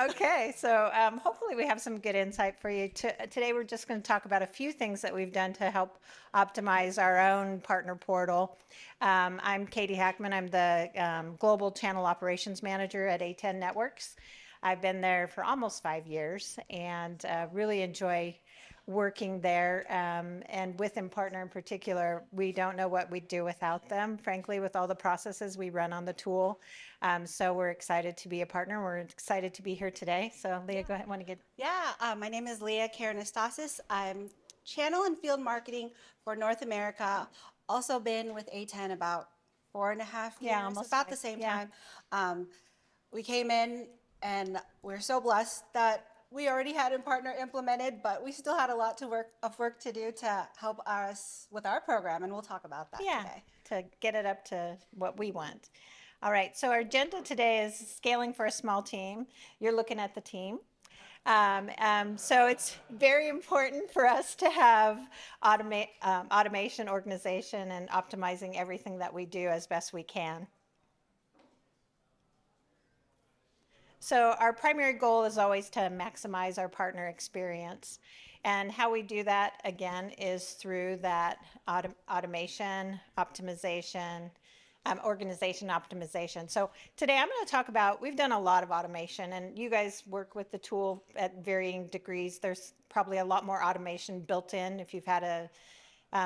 Okay, so hopefully we have some good insight for you. Today we're just going to talk about a few things that we've done to help optimize our own partner portal. I'm Katie Hackman. I'm the Global Channel Operations Manager at A10 Networks. I've been there for almost 5 years and really enjoy working there. And with ImPartner in particular, we don't know what we'd do without them, frankly, with all the processes we run on the tool. So we're excited to be a partner. We're excited to be here today. So Leah, go ahead. Want to get? Yeah, my name is Leah Karanastasis. I'm channel and field marketing for North America. Also been with A10 about 4.5 years, Yeah, almost about five. the same Yeah. time. We came in and we're so blessed that we already had ImPartner implemented, but we still had a lot of work to do to help us with our program, and we'll talk about that Yeah, today. to get it up to what we want. All right, so our agenda today is scaling for a small team. You're looking at the team. So it's very important for us to have automation, organization, and optimizing everything that we do as best we can. So our primary goal is always to maximize our partner experience. And how we do that, again, is through that automation, optimization, organization optimization. So today I'm going to talk about, we've done a lot of automation, and you guys work with the tool at varying degrees. There's probably a lot more automation built in. If you've had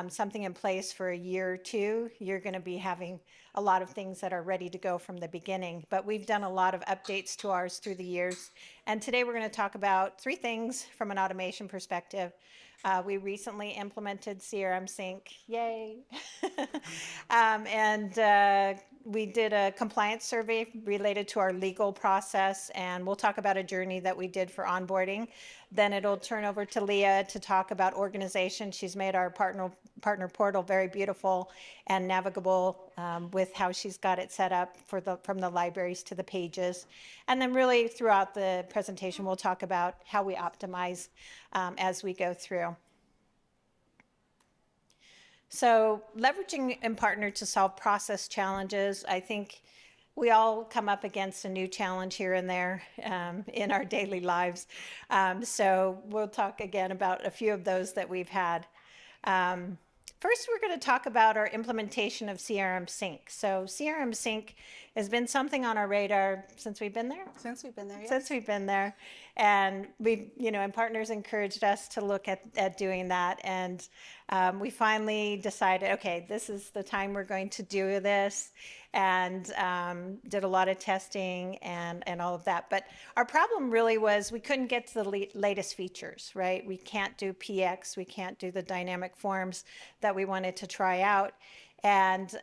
something in place for a year or two, you're going to be having a lot of things that are ready to go from the beginning. But we've done a lot of updates to ours through the years. And today we're going to talk about 3 things from an automation perspective. We recently implemented CRM Sync, yay. And we did a compliance survey related to our legal process, and we'll talk about a journey that we did for onboarding. Then it'll turn over to Leah to talk about organization. She's made our partner portal very beautiful and navigable with how she's got it set up from the libraries to the pages. And then really throughout the presentation, we'll talk about how we optimize as we go through. So leveraging ImPartner to solve process challenges, I think we all come up against a new challenge here and there in our daily lives. So we'll talk again about a few of those that we've had. First, we're going to talk about our implementation of CRM Sync. So CRM Sync has been something on our radar since we've been there. Since we've been there, yes. Since we've been there, and we've, and partners encouraged us to look at doing that, and we finally decided, okay, this is the time we're going to do this, and did a lot of testing and all of that. But our problem really was we couldn't get to the latest features, right? We can't do PX, we can't do the dynamic forms that we wanted to try out. And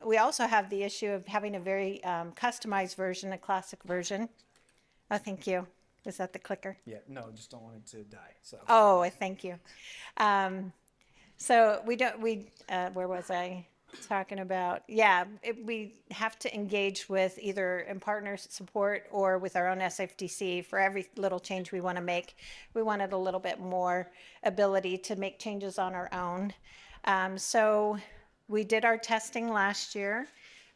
we also have the issue of having a very customized version, a classic version. Oh, thank you. Is that the clicker? Yeah, no, just don't want it to die. So. Oh, thank you. So where was I talking about? Yeah, we have to engage with either ImPartner support or with our own SFDC for every little change we want to make. We wanted a little bit more ability to make changes on our own. So we did our testing last year.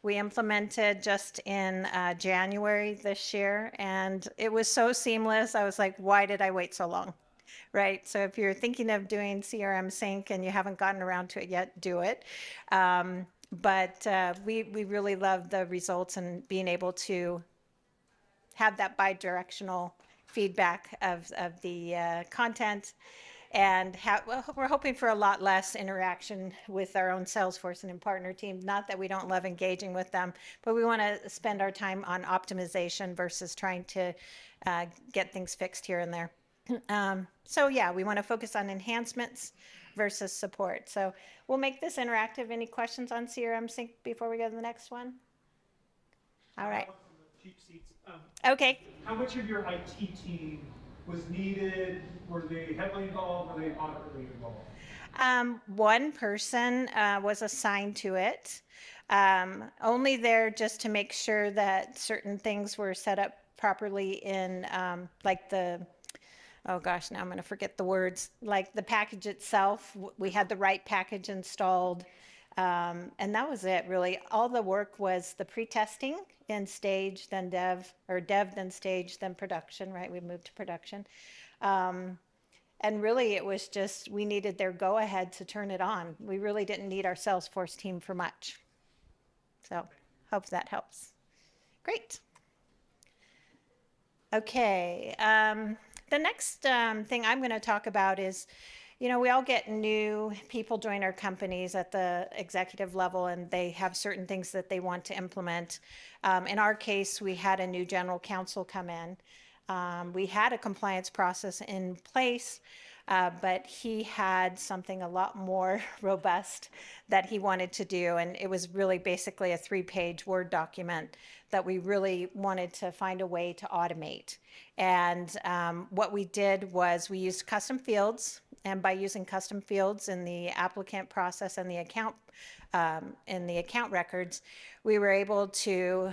We implemented just in January this year, and it was so seamless. I was like, why did I wait so long? Right? So if you're thinking of doing CRM Sync and you haven't gotten around to it yet, do it. But we really love the results and being able to have that bi-directional feedback of the content. And we're hoping for a lot less interaction with our own Salesforce and ImPartner team. Not that we don't love engaging with them, but we want to spend our time on optimization versus trying to get things fixed here and there. So yeah, we want to focus on enhancements versus support. So we'll make this interactive. Any questions on CRM Sync before we go to the next one? All right. Cheap seats. Okay. How much of your IT team was needed? Were they heavily involved? Were they moderately involved? One person was assigned to it, only there just to make sure that certain things were set up properly in like the, oh gosh, now I'm going to forget the words, like the package itself. We had the right package installed. And that was it, really. All the work was the pre-testing in stage, then dev, or dev, then stage, then production, right? We moved to production. And really, it was just, we needed their go-ahead to turn it on. We really didn't need our Salesforce team for much. So, hope that helps. Great. Okay. The next thing I'm going to talk about is, we all get new people join our companies at the executive level, and they have certain things that they want to implement. In our case, we had a new general counsel come in. We had a compliance process in place, but he had something a lot more robust that he wanted to do. And it was really basically a 3-page Word document that we really wanted to find a way to automate. And what we did was we used custom fields. And by using custom fields in the applicant process and the account records, we were able to,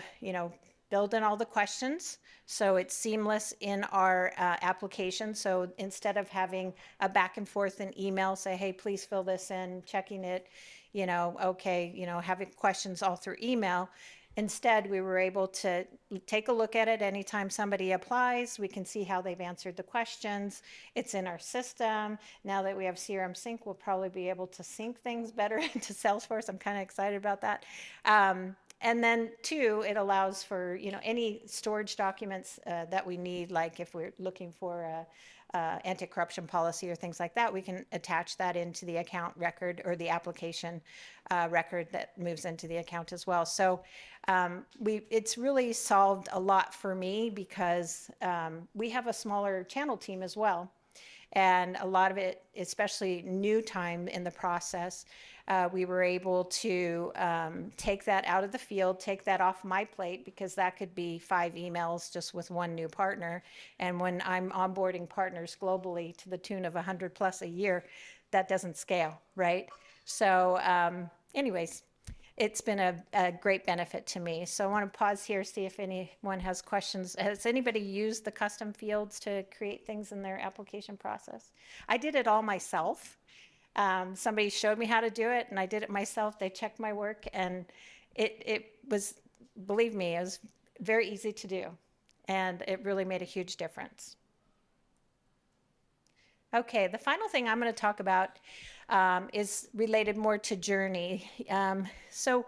build in all the questions. So it's seamless in our application. So instead of having a back and forth in email, say, hey, please fill this in, checking it, okay, having questions all through email. Instead, we were able to take a look at it anytime somebody applies. We can see how they've answered the questions. It's in our system. Now that we have CRM Sync, we'll probably be able to sync things better into Salesforce. I'm kind of excited about that. And then 2, it allows for any storage documents that we need, like if we're looking for a anti-corruption policy or things like that, we can attach that into the account record or the application record that moves into the account as well. So it's really solved a lot for me because we have a smaller channel team as well. And a lot of it, especially new time in the process, we were able to take that out of the field, take that off my plate, because that could be 5 emails just with one new partner. And when I'm onboarding partners globally to the tune of 100 plus a year, that doesn't scale, right? So anyways, it's been a great benefit to me. So I want to pause here, see if anyone has questions. Has anybody used the custom fields to create things in their application process? I did it all myself. Somebody showed me how to do it, and I did it myself. They checked my work, and it was, believe me, it was very easy to do, and it really made a huge difference. Okay, the final thing I'm going to talk about is related more to journey. So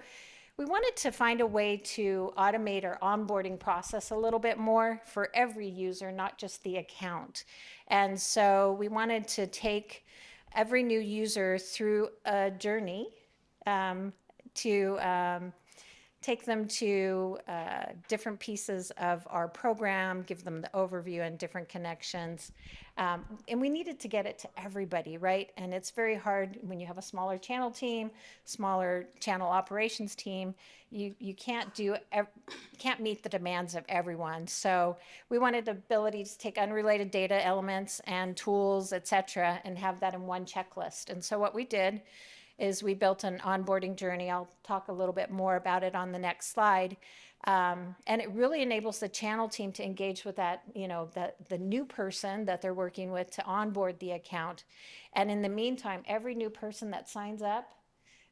we wanted to find a way to automate our onboarding process a little bit more for every user, not just the account. And so we wanted to take every new user through a journey to take them to different pieces of our program, give them the overview and different connections. And we needed to get it to everybody, right? And it's very hard when you have a smaller channel team, smaller channel operations team. You can't can't meet the demands of everyone. So we wanted the ability to take unrelated data elements and tools, et cetera, and have that in one checklist. And so what we did is we built an onboarding journey. I'll talk a little bit more about it on the next slide. And it really enables the channel team to engage with that, the new person that they're working with to onboard the account. And in the meantime, every new person that signs up,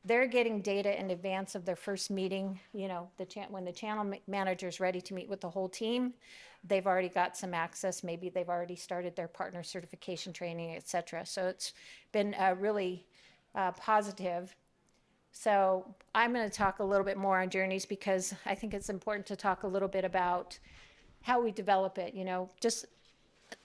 they're getting data in advance of their first meeting. When the channel manager's ready to meet with the whole team, they've already got some access. Maybe they've already started their partner certification training, et cetera. So it's been really positive. So I'm going to talk a little bit more on journeys because I think it's important to talk a little bit about how we develop it, just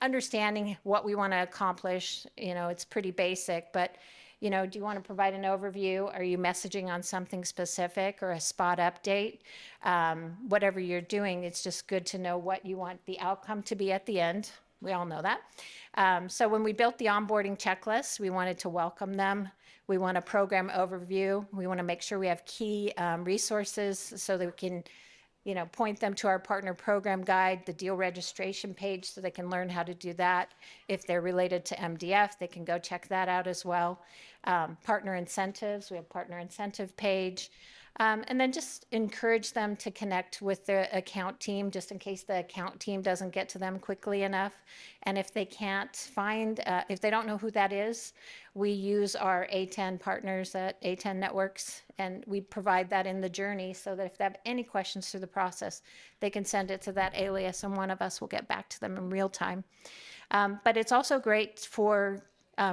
understanding what we want to accomplish. It's pretty basic, but do you want to provide an overview? Are you messaging on something specific or a spot update? Whatever you're doing, it's just good to know what you want the outcome to be at the end. We all know that. So when we built the onboarding checklist, we wanted to welcome them. We want a program overview. We want to make sure we have key resources so that we can, point them to our partner program guide, the deal registration page, so they can learn how to do that. If they're related to MDF, they can go check that out as well. Partner incentives, we have partner incentive page. And then just encourage them to connect with the account team, just in case the account team doesn't get to them quickly enough. And if they can't find, if they don't know who that is, we use our A10 partners at A10 Networks, and we provide that in the journey so that if they have any questions through the process, they can send it to that alias, and one of us will get back to them in real time. But it's also great for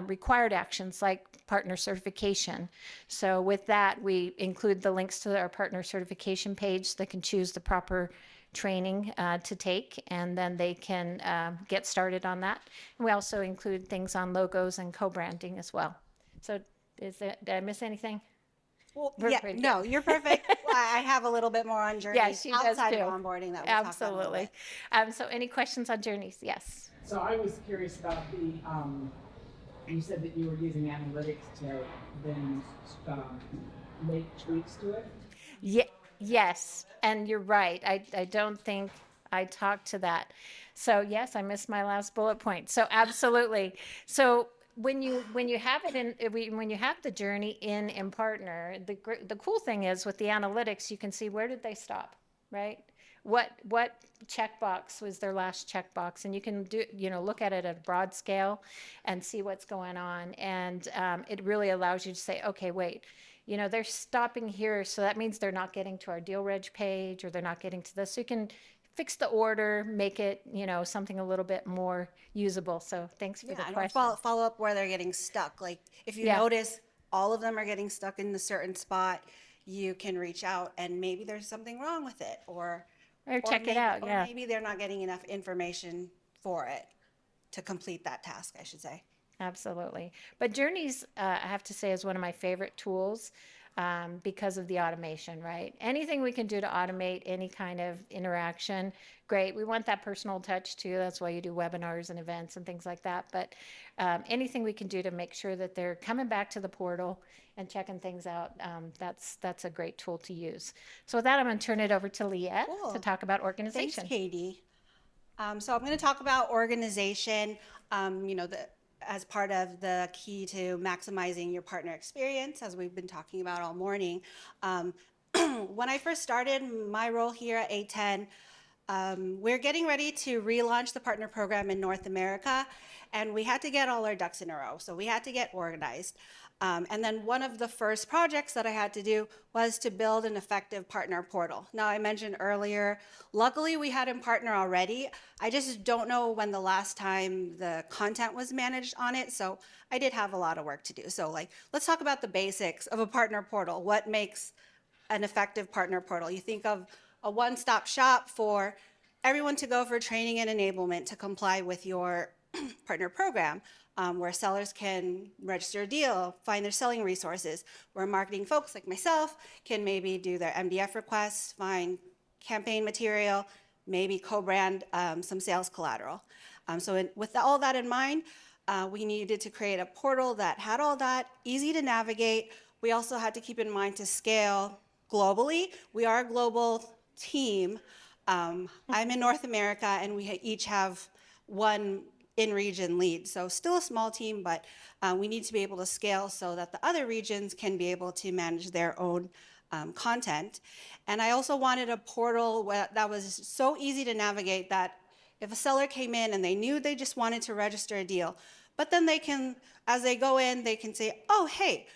required actions like partner certification. So with that, we include the links to our partner certification page. They can choose the proper training to take, and then they can get started on that. And we also include things on logos and co-branding as well. So did I miss anything? Well, We're yeah, pretty no, good. you're perfect. I have a little bit more on journeys Yeah, she does outside too. of onboarding that we'll talk about in a little Absolutely. bit. So any questions on journeys? Yes. So I was curious about the, you said that you were using analytics to then make tweaks to it? Yeah, yes, and you're right. I don't think I talked to that. So yes, I missed my last bullet point. So absolutely. So when you have it when you have the journey in Impartner, the cool thing is with the analytics, you can see where did they stop, right? What checkbox was their last checkbox, and you can look at it at a broad scale and see what's going on, and it really allows you to say, okay, wait, they're stopping here, so that means they're not getting to our deal reg page, or they're not getting to this. So you can fix the order, make it, something a little bit more usable. So thanks for the And question. follow up where they're getting stuck. Like if you Yeah. notice all of them are getting stuck in a certain spot, you can reach out and maybe there's something wrong with it, Or check it maybe, out, or yeah. maybe they're not getting enough information for it to complete that task, I should say. Absolutely. But Journeys, I have to say, is one of my favorite tools because of the automation, right? Anything we can do to automate any kind of interaction, great. We want that personal touch too. That's why you do webinars and events and things like that. But anything we can do to make sure that they're coming back to the portal and checking things out, that's a great tool to use. So with that, I'm going to turn it over to Leah Cool. to talk about Thanks, organization. Katie. So I'm going to talk about organization, as part of the key to maximizing your partner experience, as we've been talking about all morning. When I first started my role here at A10, we're getting ready to relaunch the partner program in North America, and we had to get all our ducks in a row. So we had to get organized. And then one of the first projects that I had to do was to build an effective partner portal. Now, I mentioned earlier, luckily we had Impartner already. I just don't know when the last time the content was managed on it, so I did have a lot of work to do. So let's talk about the basics of a partner portal. What makes an effective partner portal? You think of a one-stop shop for everyone to go for training and enablement to comply with your partner program, where sellers can register a deal, find their selling resources, where marketing folks like myself can maybe do their MDF requests, find campaign material, maybe co-brand some sales collateral. With all that in mind, we needed to create a portal that had all that, easy to navigate. We also had to keep in mind to scale globally. We are a global team. I'm in North America, and we each have one in-region lead. So still a small team, but we need to be able to scale so that the other regions can be able to manage their own content. And I also wanted a portal that was so easy to navigate that if a seller came in and they knew they just wanted to register a deal, but then they can, as they go in, they can say, oh, hey,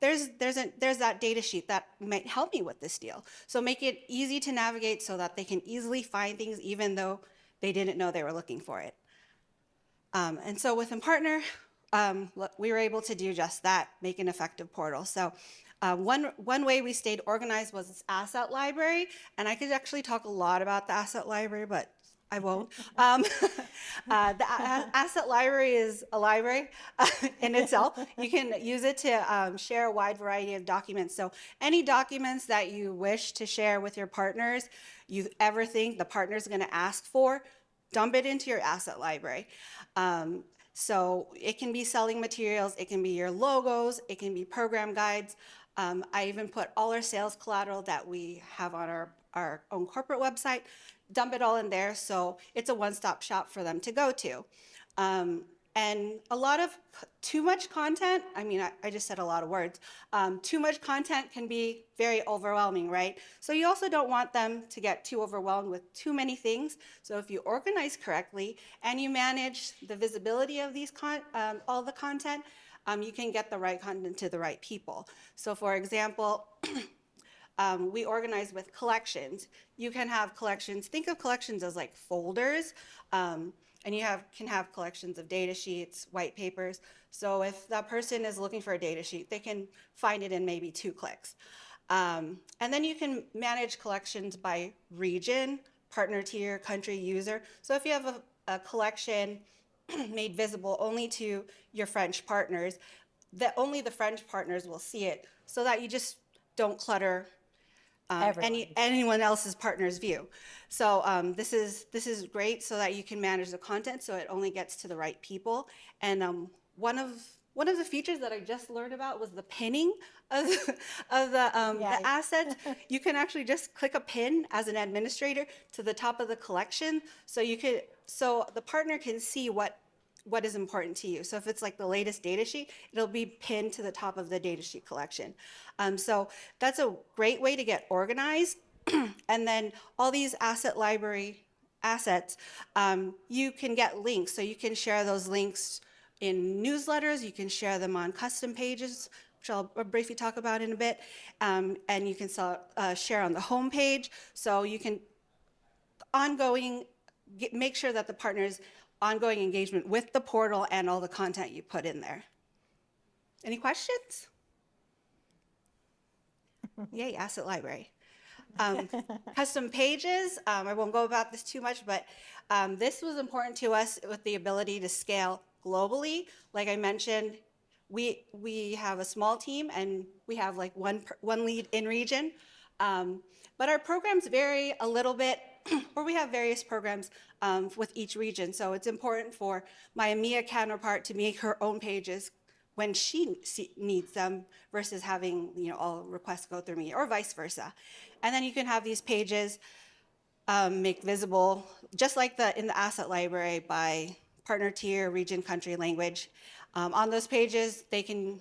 there's that data sheet that might help me with this deal. So make it easy to navigate so that they can easily find things even though they didn't know they were looking for it. And so with Impartner, we were able to do just that, make an effective portal. So one way we stayed organized was this asset library, and I could actually talk a lot about the asset library, but I won't. The asset library is a library in itself. You can use it to share a wide variety of documents. So any documents that you wish to share with your partners, you ever think the partner's going to ask for, dump it into your asset library. So it can be selling materials, it can be your logos, it can be program guides. I even put all our sales collateral that we have on our own corporate website, dump it all in there, so it's a one-stop shop for them to go to. And a lot of too much content, I mean, I just said a lot of words. Too much content can be very overwhelming, right? So you also don't want them to get too overwhelmed with too many things. So if you organize correctly and you manage the visibility of these all the content, you can get the right content to the right people. So for example, we organize with collections. You can have collections, think of collections as like folders, and you can have collections of data sheets, white papers. So if that person is looking for a data sheet, they can find it in maybe 2 clicks. And then you can manage collections by region, partner tier, country, user. So if you have a collection made visible only to your French partners, that only the French partners will see it, so that you just don't clutter anyone else's partner's view. So this is great so that you can manage the content so it only gets to the right people. And one of the features that I just learned about was the pinning of the assets. You can actually just click a pin as an administrator to the top of the collection, so the partner can see what is important to you. So if it's like the latest data sheet, it'll be pinned to the top of the data sheet collection. So that's a great way to get organized. And then all these asset library assets, you can get links. So you can share those links in newsletters, you can share them on custom pages, which I'll briefly talk about in a bit, and you can share on the home page. So you can make sure that the partners ongoing engagement with the portal and all the content you put in there. Any questions? Yay, asset library. Custom pages, I won't go about this too much, but this was important to us with the ability to scale globally. Like I mentioned, we have a small team and we have like one lead in region, but our programs vary a little bit, or we have various programs with each region. So it's important for my EMEA counterpart to make her own pages when she needs them versus having all requests go through me, or vice versa. And then you can have these pages make visible, just like in the asset library, by partner tier, region, country, language. On those pages, they can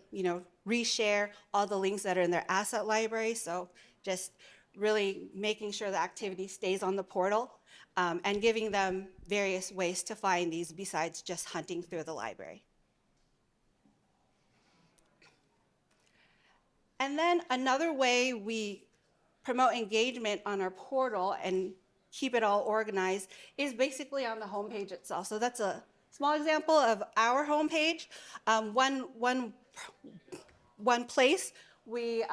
reshare all the links that are in their asset library. So just really making sure the activity stays on the portal, and giving them various ways to find these besides just hunting through the library. And then another way we promote engagement on our portal and keep it all organized is basically on the homepage itself. So that's a small example of our homepage. One place we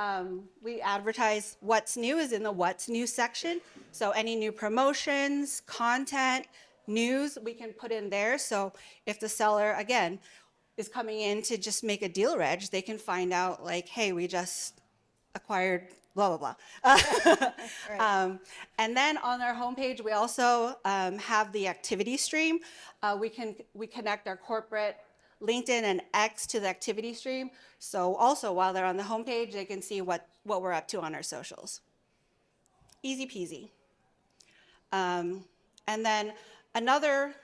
advertise what's new is in the what's new section. So any new promotions, content, news, we can put in there. So if the seller, again, is coming in to just make a deal reg, they can find out like, hey, we just acquired blah, blah, blah. Right. And then on our homepage, we also have the activity stream. We connect our corporate LinkedIn and X to the activity stream. So also while they're on the homepage, they can see what we're up to on our socials. Easy peasy. And then another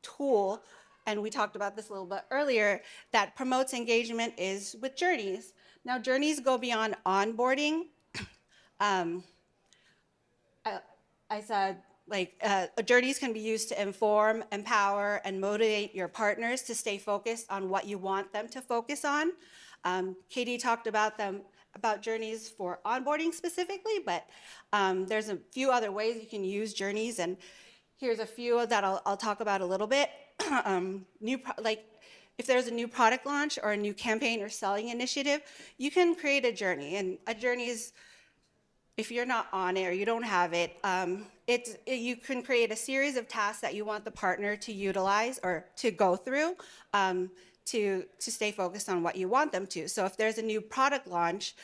tool, and we talked about this a little bit earlier, that promotes engagement is with journeys. Now journeys go beyond onboarding. I said, journeys can be used to inform, empower, and motivate your partners to stay focused on what you want them to focus on. Katie talked about journeys for onboarding specifically, but there's a few other ways you can use journeys, and here's a few that I'll talk about a little bit. If there's a new product launch or a new campaign or selling initiative, you can create a journey, and a journey is, if you're not on it or you don't have it, you can create a series of tasks that you want the partner to utilize or to go through to stay focused on what you want them to. So if there's a new product launch,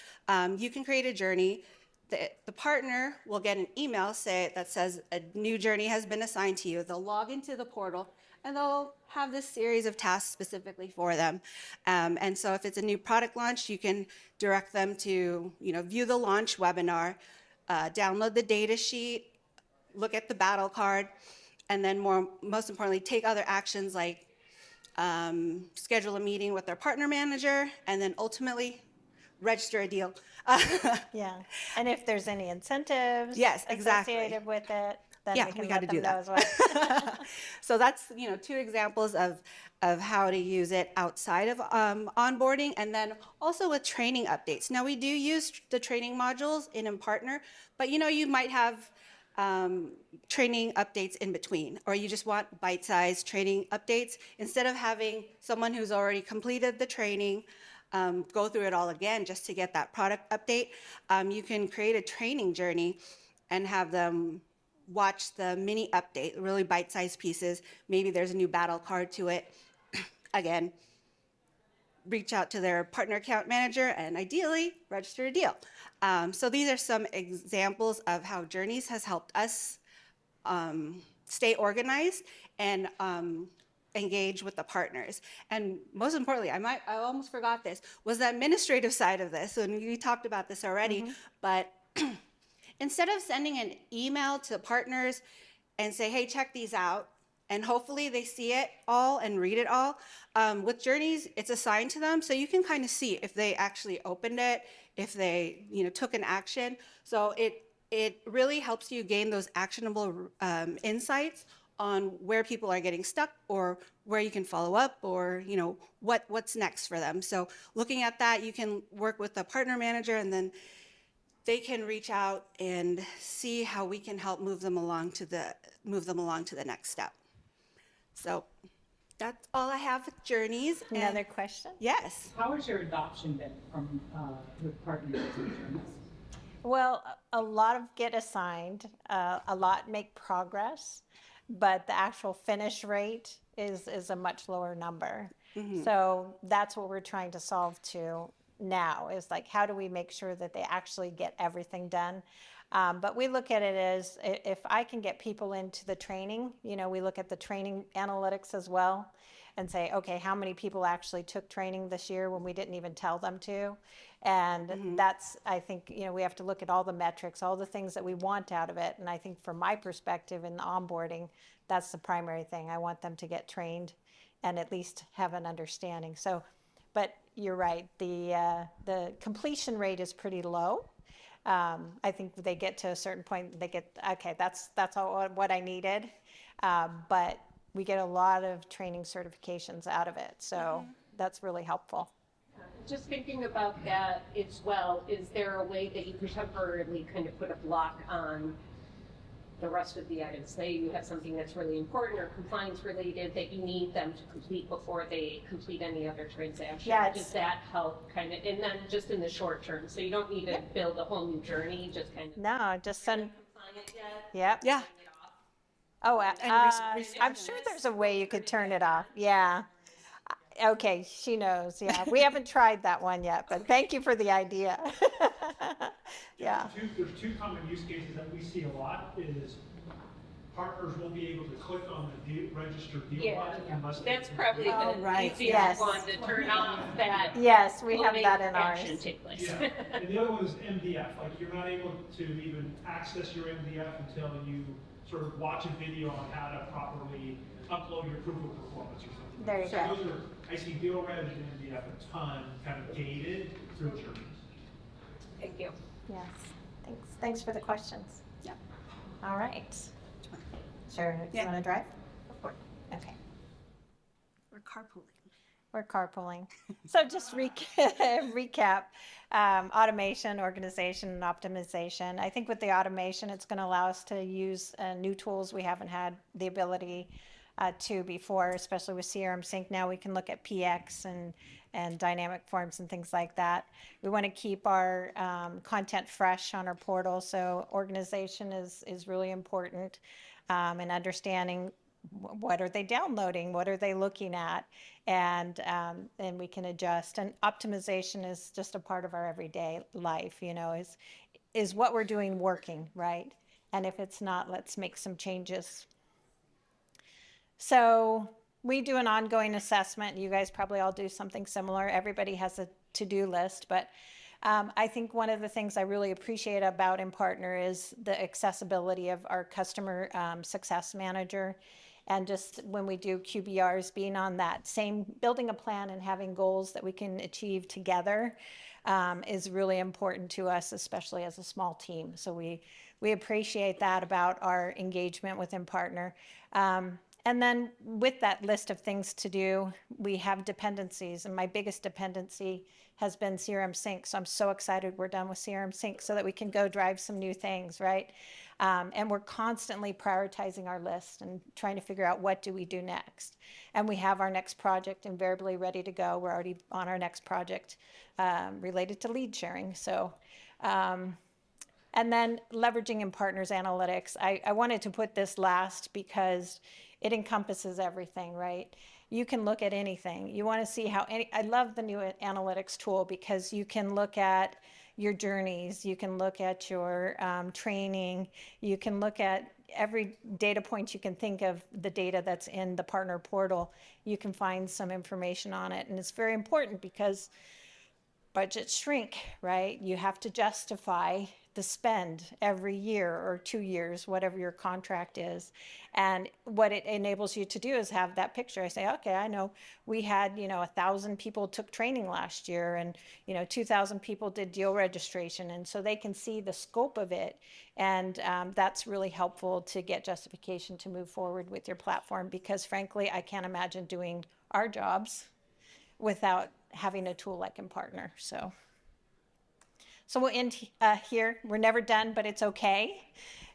you can create a journey. The partner will get an email that says a new journey has been assigned to you. They'll log into the portal and they'll have this series of tasks specifically for them. And so if it's a new product launch, you can direct them to view the launch webinar, download the data sheet, look at the battle card, and then most importantly, take other actions like schedule a meeting with their partner manager, and then ultimately register a deal. Yeah. And if there's any incentives Yes, exactly. associated with it, then Yeah, we can we let gotta them do know that. as well. So that's, two examples of how to use it outside of onboarding, and then also with training updates. Now, we do use the training modules in Impartner, but you might have training updates in between, or you just want bite-sized training updates. Instead of having someone who's already completed the training go through it all again just to get that product update, you can create a training journey and have them watch the mini update, really bite-sized pieces. Maybe there's a new battle card to it. Again, reach out to their partner account manager and ideally register a deal. So these are some examples of how Journeys has helped us stay organized and engage with the partners. And most importantly, I almost forgot this, was the administrative side of this. And we talked about this already, but instead of sending an email to partners and say, hey, check these out, and hopefully they see it all and read it all, with Journeys, it's assigned to them, so you can kind of see if they actually opened it, if they took an action. So it really helps you gain those actionable insights on where people are getting stuck, or where you can follow up, or what's next for them. So looking at that, you can work with the partner manager, and then they can reach out and see how we can help move them along to the next step. So that's all I have with Journeys. Another question? Yes. How has your adoption been from with partners and Journeys? Well, a lot of get assigned, a lot make progress, but the actual finish rate is a much lower number. So that's what we're trying to solve to now, is like, how do we make sure that they actually get everything done? But we look at it as, if I can get people into the training, we look at the training analytics as well and say, okay, how many people actually took training this year when we didn't even tell them to? And that's, I think, we have to look at all the metrics, all the things that we want out of it. And I think from my perspective in the onboarding, that's the primary thing. I want them to get trained and at least have an understanding. So, but you're right, the completion rate is pretty low. I think they get to a certain point, they get, okay, that's all what I needed. But we get a lot of training certifications out of it. So that's really helpful. Just thinking about that as well, is there a way that you can temporarily kind of put a block on the rest of the items? Say you have something that's really important or compliance related that you need them to complete before they complete any other transaction. Yeah, does that help kind of, and then just in the short term, so you don't need to build a whole new journey, just kind of No, just send. compliant yet? Yep. Yeah. Oh, And I'm sure there's a way you could turn it off. Yeah. Okay, she knows. Yeah, we haven't tried that one yet, but thank you for the idea. Yeah. There's two common use cases that we see a lot is partners won't be able to click on the register deal Yeah, button unless they. that's probably the right. easiest Yes. one to turn off that. Yes, we will have make that in action ours. take place. Yeah, and the other one is MDF, like you're not able to even access your MDF until you sort of watch a video on how to properly upload your proof of performance or something. There you So go. those are, I see deal reg and MDF a ton kind of gated through Journeys. Thank you. Yes. Thanks for the questions. Yeah. All right. Sure. You Yeah. want to drive? Okay. We're carpooling. We're carpooling. So just recap, automation, organization, and optimization. I think with the automation, it's going to allow us to use new tools we haven't had the ability to before, especially with CRM Sync. Now we can look at PX and dynamic forms and things like that. We want to keep our content fresh on our portal, so organization is really important, and understanding what are they downloading, what are they looking at, and we can adjust. And optimization is just a part of our everyday life, is what we're doing working, right? And if it's not, let's make some changes. So we do an ongoing assessment. You guys probably all do something similar. Everybody has a to-do list, but I think one of the things I really appreciate about ImPartner is the accessibility of our customer success manager. And just when we do QBRs, being on that same, building a plan and having goals that we can achieve together is really important to us, especially as a small team. So we appreciate that about our engagement with ImPartner. And then with that list of things to do, we have dependencies. And my biggest dependency has been CRM Sync. So I'm so excited we're done with CRM Sync so that we can go drive some new things, right? And we're constantly prioritizing our list and trying to figure out what do we do next. And we have our next project invariably ready to go. We're already on our next project related to lead sharing. So, and then leveraging ImPartner's analytics. I wanted to put this last because it encompasses everything, right? You can look at anything. You want to see how I love the new analytics tool because you can look at your journeys, you can look at your training, you can look at every data point you can think of, the data that's in the partner portal. You can find some information on it. And it's very important because budgets shrink, right? You have to justify the spend every year or 2 years, whatever your contract is. And what it enables you to do is have that picture. I say, okay, I know we had, 1,000 people took training last year and, 2,000 people did deal registration. And so they can see the scope of it. And that's really helpful to get justification to move forward with your platform because frankly, I can't imagine doing our jobs without having a tool like ImPartner. So we'll end here. We're never done, but it's okay.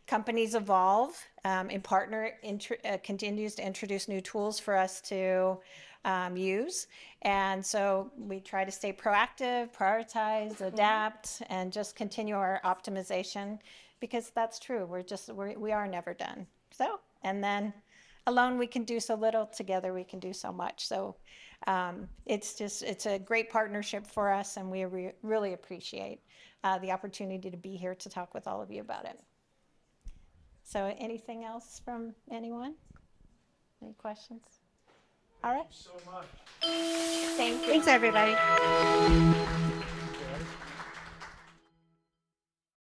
Companies evolve. ImPartner continues to introduce new tools for us to use. And so we try to stay proactive, prioritize, adapt, and just continue our optimization because that's true. We are never done. So, and then alone we can do so little, together we can do so much. So it's a great partnership for us, and we really appreciate the opportunity to be here to talk with all of you about it. So anything else from anyone? Any questions? All right. Thank you so much. Thank you. Thanks, everybody.